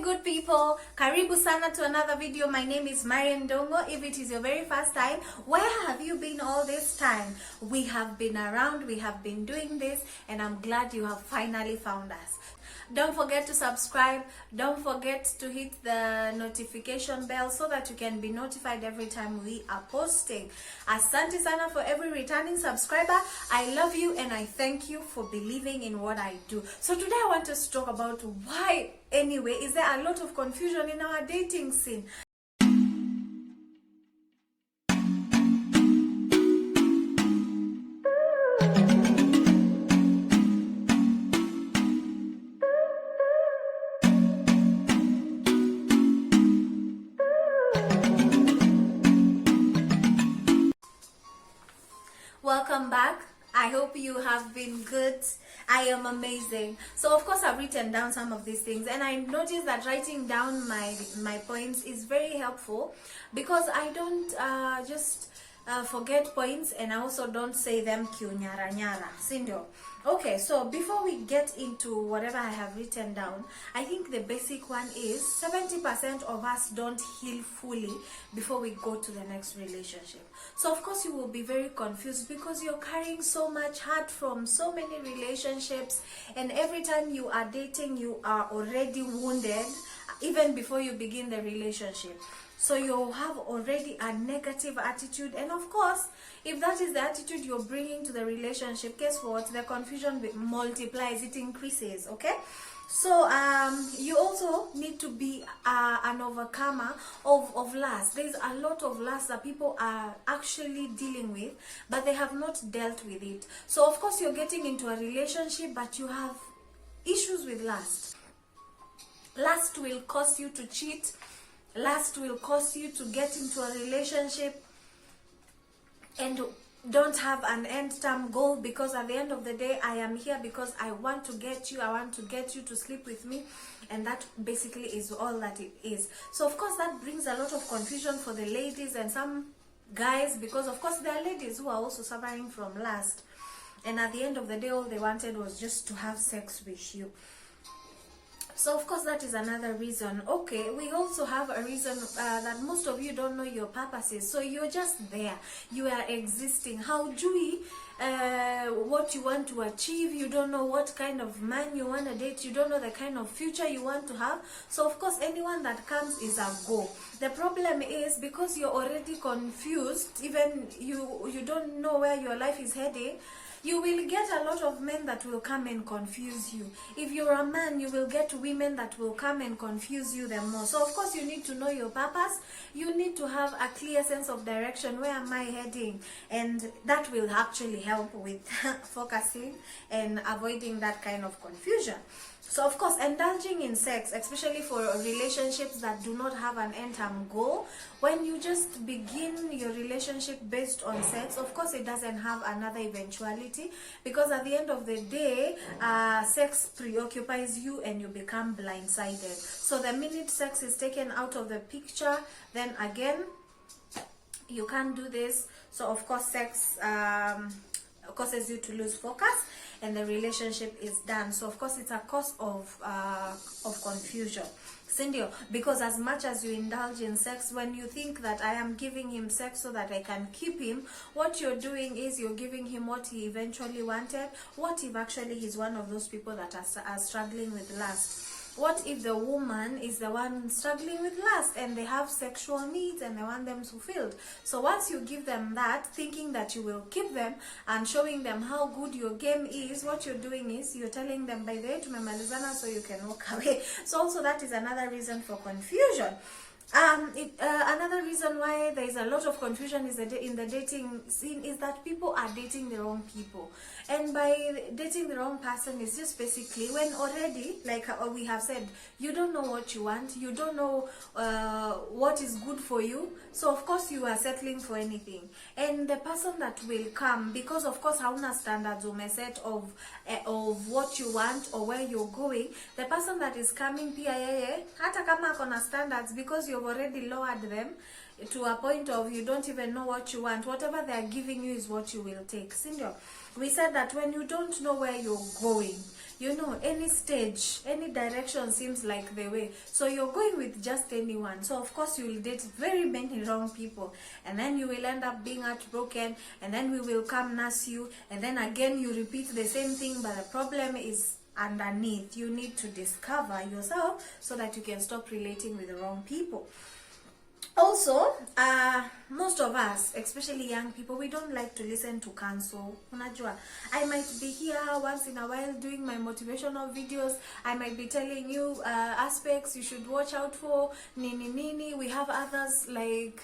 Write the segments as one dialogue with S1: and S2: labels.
S1: good people, karibu sana to another video. My name is Ndung'u. If it is your very first time, where have you been all this time? We have been around, we have been doing this, and I'm glad you have finally found us. Don't forget to subscribe. Don't forget to hit the notification bell so that you can be notified every time we are posting. Asante sana for every returning subscriber. I love you and I thank you for believing in what I do. So today I want us to talk about why, anyway, is there a lot of confusion in our dating scene. Welcome back. I hope you have been good. I am amazing. So of course I've written down some of these things, and I noticed that writing down my points is very helpful because I don't just forget points, and I also don't say them nyara nyara. Sindo. Okay, so before we get into whatever I have written down, I think the basic one is 70% of us don't heal fully before we go to the next relationship. So of course you will be very confused because you're carrying so much hurt from so many relationships, and every time you are dating you are already wounded even before you begin the relationship. So you have already a negative attitude, and of course if that is the attitude you're bringing to the relationship, guess what? The confusion multiplies, it increases. Okay, so you also need to be an overcomer of lust. There's a lot of lust that people are actually dealing with, but they have not dealt with it. So of course you're getting into a relationship but you have issues with lust. Lust will cause you to cheat. Lust will cause you to get into a relationship and don't have an end-term goal, because at the end of the day, I am here because I want to get you, I want to get you to sleep with me, and that basically is all that it is. So of course that brings a lot of confusion for the ladies and some guys, because of course there are ladies who are also suffering from lust, and at the end of the day all they wanted was just to have sex with you. So of course that is another reason. Okay, we also have a reason that most of you don't know your purposes. So you're just there, you are existing. How do we what you want to achieve? You don't know what kind of man you want to date. You don't know the kind of future you want to have. So of course anyone that comes is a go. The problem is because you're already confused, even you don't know where your life is heading, you will get a lot of men that will come and confuse you. If you're a man, you will get women that will come and confuse you the most. So of course you need to know your purpose. You need to have a clear sense of direction. Where am I heading? And that will actually help with focusing and avoiding that kind of confusion. So of course indulging in sex, especially for relationships that do not have an end-term goal, when you just begin your relationship based on sex, of course it doesn't have another eventuality, because at the end of the day sex preoccupies you and you become blindsided. So the minute sex is taken out of the picture, then again you can't do this. So of course sex causes you to lose focus and the relationship is done. So of course it's a cause of confusion, Cindy, because as much as you indulge in sex, when you think that I am giving him sex so that I can keep him, what you're doing is you're giving him what he eventually wanted. What if actually he's one of those people that are struggling with lust? What if the woman is the one struggling with lust and they have sexual needs and they want them fulfilled? So once you give them that, thinking that you will keep them and showing them how good your game is, what you're doing is you're telling them, by the way, tumemalizana, so you can walk away. So also that is another reason for confusion. Another reason why there is a lot of confusion is in the dating scene is that people are dating the wrong people. And by dating the wrong person is just basically when already, like we have said, you don't know what you want, you don't know what is good for you, so of course you are settling for anything. And the person that will come, because of course hauna standards set of what you want or where you're going, the person that is coming pia yeye hata kama akona standards, because you've already lowered them to a point of you don't even know what you want. Whatever they are giving you is what you will take. Sindio, we said that when you don't know where you're going, you know, any stage, any direction seems like the way. So you're going with just anyone. So of course you will date very many wrong people, and then you will end up being heartbroken, and then we will come nurse you, and then again you repeat the same thing. But the problem is underneath. You need to discover yourself so that you can stop relating with the wrong people. Also, most of us, especially young people, we don't like to listen to counsel. Unajua, I might be here once in a while doing my motivational videos. I might be telling you aspects you should watch out for. Nini. We have others like,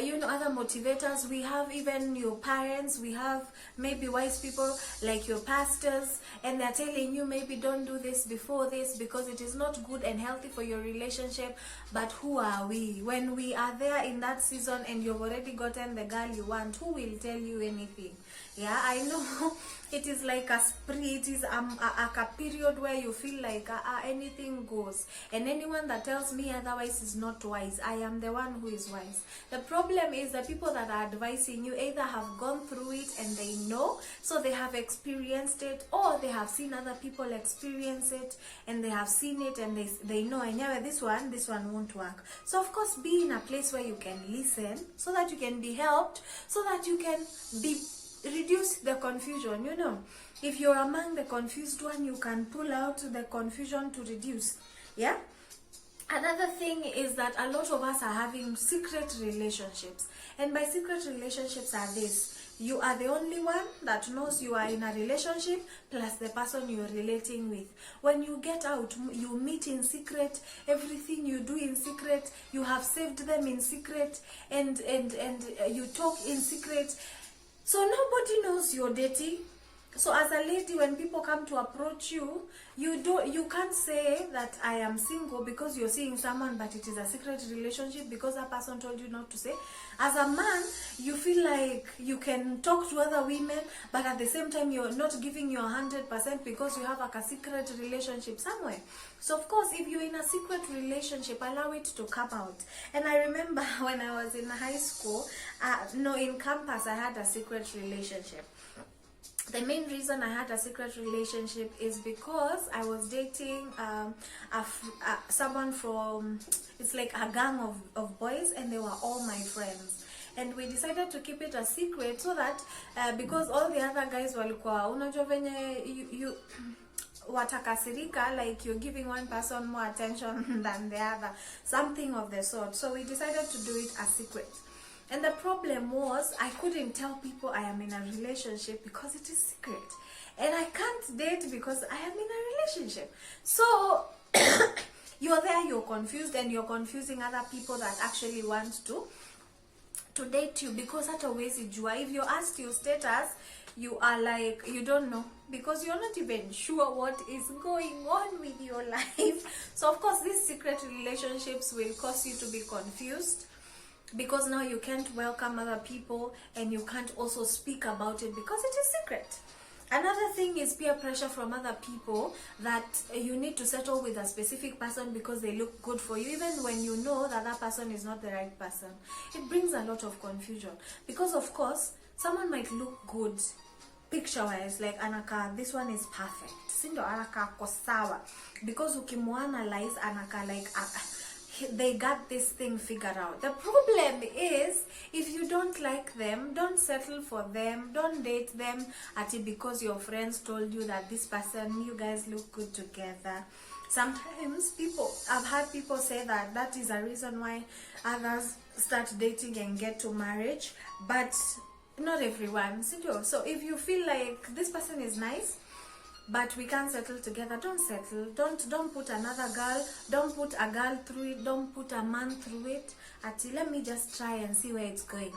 S1: you know, other motivators. We have even your parents. We have maybe wise people like your pastors. And they're telling you maybe don't do this before this because it is not good and healthy for your relationship. But who are we? When we are there in that season and you've already gotten the girl you want, who will tell you anything? Yeah, I know it is like a spree. It is a period where you feel like anything goes, and anyone that tells me otherwise is not wise. I am the one who is wise. The problem is the people that are advising you either have gone through it and they know, so they have experienced it, or they have seen other people experience it and they have seen it and they know, and yeah, this one won't work. So of course, be in a place where you can listen so that you can be helped, so that you can reduce the confusion. You know, if you're among the confused one, you can pull out the confusion to reduce. Yeah. Another thing is that a lot of us are having secret relationships, and by secret relationships are this: you are the only one that knows you are in a relationship, plus the person you're relating with. When you get out, you meet in secret, everything you do in secret, you have saved them in secret, and you talk in secret. So nobody knows you're dating. So as a lady, when people come to approach you, you can't say that I am single because you're seeing someone, but it is a secret relationship because that person told you not to say. As a man, you feel like you can talk to other women, but at the same time you're not giving your 100% because you have like a secret relationship somewhere. So of course, if you're in a secret relationship, allow it to come out. And I remember when I was in high school, in campus, I had a secret relationship. The main reason I had a secret relationship is because I was dating someone from, it's like a gang of boys, and they were all my friends. And we decided to keep it a secret so that because all the other guys walikuwa, unajua venye you watakasirika, like you're giving one person more attention than the other, something of the sort. So we decided to do it a secret. And the problem was, I couldn't tell people I am in a relationship because it is secret. And I can't date because I am in a relationship. So, you're there, you're confused, and you're confusing other people that actually want to date you. Because hata huwezi jua. If you're asked your status, you are like, you don't know. Because you're not even sure what is going on with your life. So, of course, these secret relationships will cause you to be confused. Because now you can't welcome other people, and you can't also speak about it because it is secret. Another thing is peer pressure from other people, that you need to settle with a specific person because they look good for you, even when you know that that person is not the right person. It brings a lot of confusion because, of course, someone might look good picture-wise, like anaka, this one is perfect. Sindo anaka kosawa. Because ukimuanalyze anaka like they got this thing figured out. The problem is, if you don't like them, don't settle for them, don't date them because your friends told you that this person, you guys look good together. Sometimes I've had people say that is a reason why others start dating and get to marriage, but not everyone. So if you feel like this person is nice, but we can't settle together, don't settle. Don't put another girl, don't put a girl through it, don't put a man through it. Let me just try and see where it's going.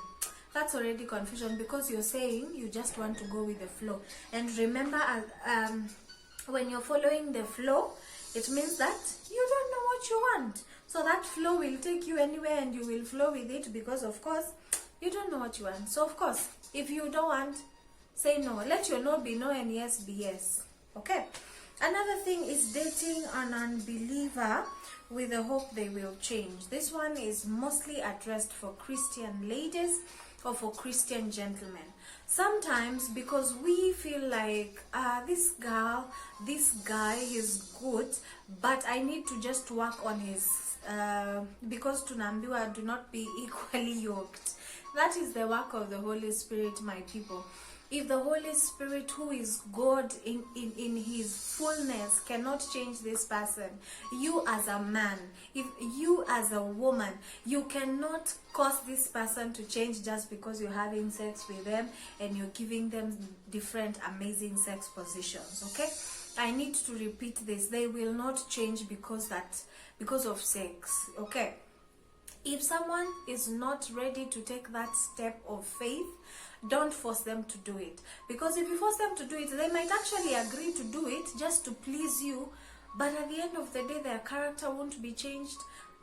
S1: That's already confusion, because you're saying you just want to go with the flow. And remember, when you're following the flow, it means that you don't know what you want. So that flow will take you anywhere and you will flow with it, because of course, you don't know what you want. So of course, if you don't want, say no. Let your no be no and yes be yes. Okay. Another thing is dating an unbeliever with the hope they will change. This one is mostly addressed for Christian ladies or for Christian gentlemen. Sometimes because we feel like this guy is good, but I need to just work on his because tunaambiwa do not be equally yoked. That is the work of the Holy Spirit, my people. If the Holy Spirit, who is God in his fullness, cannot change this person, you as a man, if you as a woman, you cannot cause this person to change just because you're having sex with them and you're giving them different amazing sex positions. Okay, I need to repeat this. They will not change because of sex. Okay, if someone is not ready to take that step of faith, don't force them to do it. Because if you force them to do it, they might actually agree to do it just to please you, but at the end of the day, their character won't be changed.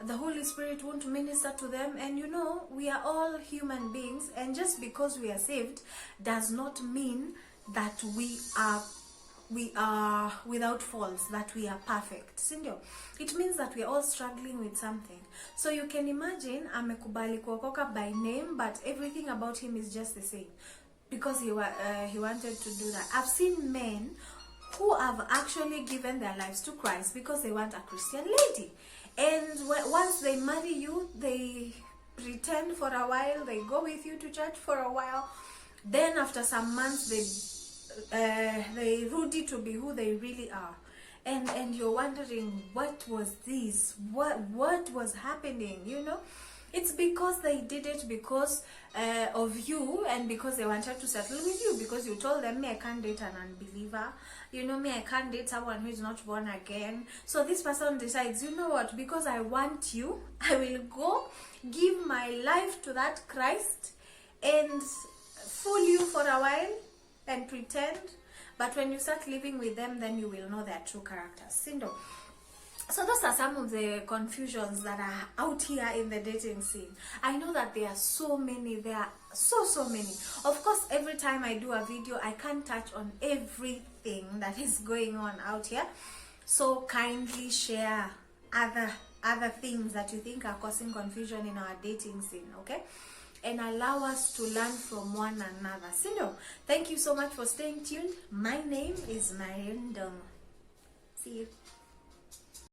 S1: The Holy Spirit won't minister to them. And you know, we are all human beings, and just because we are saved does not mean that we are without faults, that we are perfect. Sindio? It means that we are all struggling with something. So you can imagine, amekubali kuokoka by name, but everything about him is just the same because he wanted to do that. I've seen men who have actually given their lives to Christ because they want a Christian lady, and once they marry you, they pretend for a while, they go with you to church for a while, then after some months they rudi to be who they really are, and you're wondering, what was this, what was happening, you know? It's because they did it because of you, and because they wanted to settle with you, because you told them, me, I can't date an unbeliever, you know, me, I can't date someone who is not born again. So this person decides, you know what, because I want you, I will go give my life to that Christ and fool you for a while and pretend, but when you start living with them, then you will know their true characters. Sindo. So those are some of the confusions that are out here in the dating scene. I know that there are so many, there are so many. Of course, every time I do a video, I can't touch on everything that is going on out here. So kindly share other things that you think are causing confusion in our dating scene, okay? And allow us to learn from one another. Sindo, thank you so much for staying tuned. My name is Ndung'u. See you.